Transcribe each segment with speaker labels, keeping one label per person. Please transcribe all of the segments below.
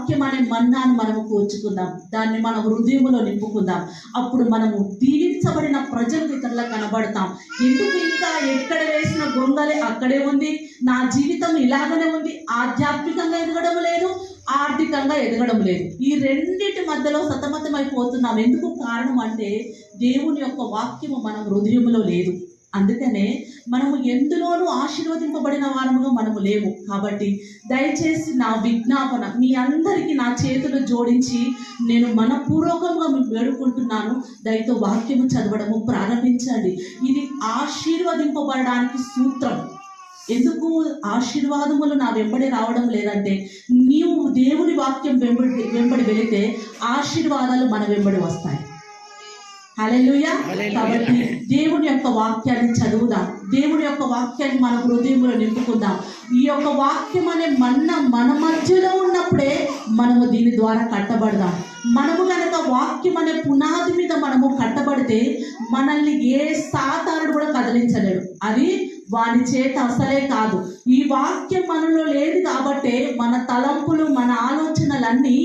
Speaker 1: వాక్యం అనే మన్నాను మనము కూర్చుకుందాం, దాన్ని మన హృదయంలో నింపుకుందాం. అప్పుడు మనము దీవించబడిన ప్రజలకు ఇతరులకు కనబడతాం. ఎందుకు ఇంకా ఎక్కడ వేసిన గొంగలే అక్కడే ఉంది, నా జీవితం ఇలాగనే ఉంది, ఆధ్యాత్మికంగా ఎదగడం లేదు, ఆర్థికంగా ఎదగడం లేదు, ఈ రెండింటి మధ్యలో సతమతమైపోతున్నాం. ఎందుకు కారణం అంటే దేవుని యొక్క వాక్యము మన హృదయంలో లేదు. అందుకనే మనము ఎందులోనూ ఆశీర్వదింపబడిన వారముగా మనము లేము. కాబట్టి దయచేసి నా విజ్ఞాపన, మీ అందరికీ నా చేతులు జోడించి నేను మనపూర్వకంగా మీకు వేడుకుంటున్నాను, దయతో వాక్యము చదవడము ప్రారంభించండి. ఇది ఆశీర్వదింపబడడానికి సూత్రం. ఎందుకు ఆశీర్వాదములు నా వెంబడి రావడం లేదంటే, నీవు దేవుని వాక్యం వెంబడి వెళితే ఆశీర్వాదాలు మన వెంబడి వస్తాయి. హల్లెలూయా. కాబట్టి దేవుని యొక్క వాక్యాన్ని చదువుదాం, దేవుని యొక్క వాక్యాన్ని మన హృదయంలో నింపుకుందాం. ఈ యొక్క వాక్యం అనే మన మధ్యలో ఉన్నప్పుడే మనము దీని ద్వారా కట్టబడదాం. మనము కనుక వాక్యం అనే పునాది మీద మనము కట్టబడితే మనల్ని ఏ సాతానుడు కూడా కదిలించలేడు. అది వాని చేత అసలే కాదు. ఈ వాక్యం మనలో లేదు కాబట్టే మన తలంపులు, మన ఆలోచనలన్నీ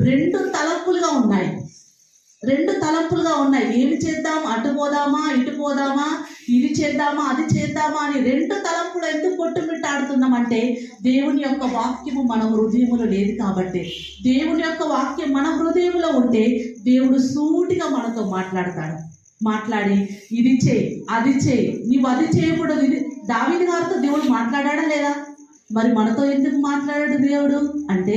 Speaker 1: రెండు తలంపులుగా ఉన్నాయి. ఏమి చేద్దాం, అటు పోదామా, ఇటు పోదామా, ఇది చేద్దామా, అది చేద్దామా అని రెండు తలంపులు ఎందుకు కొట్టుమిట్టాడుతున్నామంటే దేవుని యొక్క వాక్యము మన హృదయములో లేదు కాబట్టి. దేవుని యొక్క వాక్యం మన హృదయంలో ఉంటే దేవుడు సూటిగా మనతో మాట్లాడి ఇది చేయి, అది చేయి, నీవు అది చేయకూడదు. ఇది దావీదు గారితో దేవుడు మాట్లాడా లేదా? మరి మనతో ఎందుకు మాట్లాడాడు దేవుడు అంటే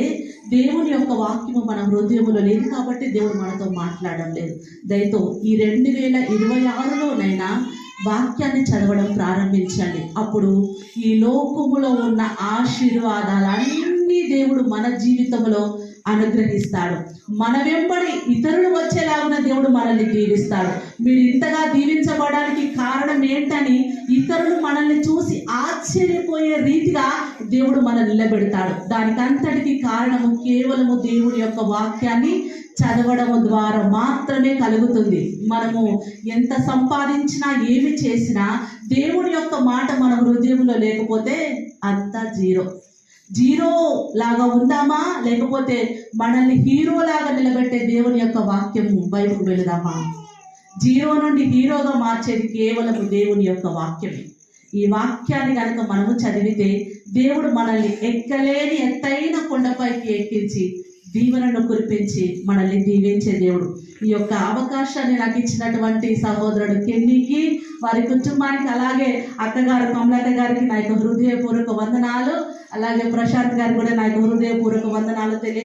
Speaker 1: దేవుని యొక్క వాక్యము మన హృదయములో లేదు కాబట్టి దేవుడు మనతో మాట్లాడడం లేదు. దయతో ఈ 2026లోనైనా వాక్యాన్ని చదవడం ప్రారంభించండి. అప్పుడు ఈ లోకములో ఉన్న ఆశీర్వాదాలన్నీ దేవుడు మన జీవితంలో అనుగ్రహిస్తాడు. మన వెంబడి ఇతరులు వచ్చేలాగున దేవుడు మనల్ని దీవిస్తాడు. మీరు ఇంతగా దీవించబడడానికి కారణం ఏంటని ఇతరులు మనల్ని చూసి ఆశ్చర్యపోయే రీతిగా దేవుడు మనల్ని నిలబెడతాడు. దానికంతటికి కారణము కేవలము దేవుడి యొక్క వాక్యాన్ని చదవడము ద్వారా మాత్రమే కలుగుతుంది. మనము ఎంత సంపాదించినా ఏమి చేసినా దేవుడి యొక్క మాట మన హృదయంలో లేకపోతే అంతా జీరో లాగా ఉందామా, లేకపోతే మనల్ని హీరో లాగా నిలబెట్టే దేవుని యొక్క వాక్యం వైపుకు వెళదామా? జీరో నుండి హీరోగా మార్చేది కేవలం దేవుని యొక్క వాక్యమే. ఈ వాక్యాన్ని కనుక మనము చదివితే దేవుడు మనల్ని ఎక్కలేని ఎత్తైన కొండపైకి ఎక్కించి దీవెనను కురిపించి మనల్ని దీవించే దేవుడు. ఈ యొక్క అవకాశాన్ని నాకు ఇచ్చినటువంటి సహోదరుడు కెన్నీకి, వారి కుటుంబానికి, అలాగే అక్కగారు కమలక్క గారికి నా యొక్క హృదయపూర్వక వందనాలు, అలాగే ప్రశాంత్ గారికి కూడా నా యొక్క హృదయపూర్వక వందనాలు తెలియ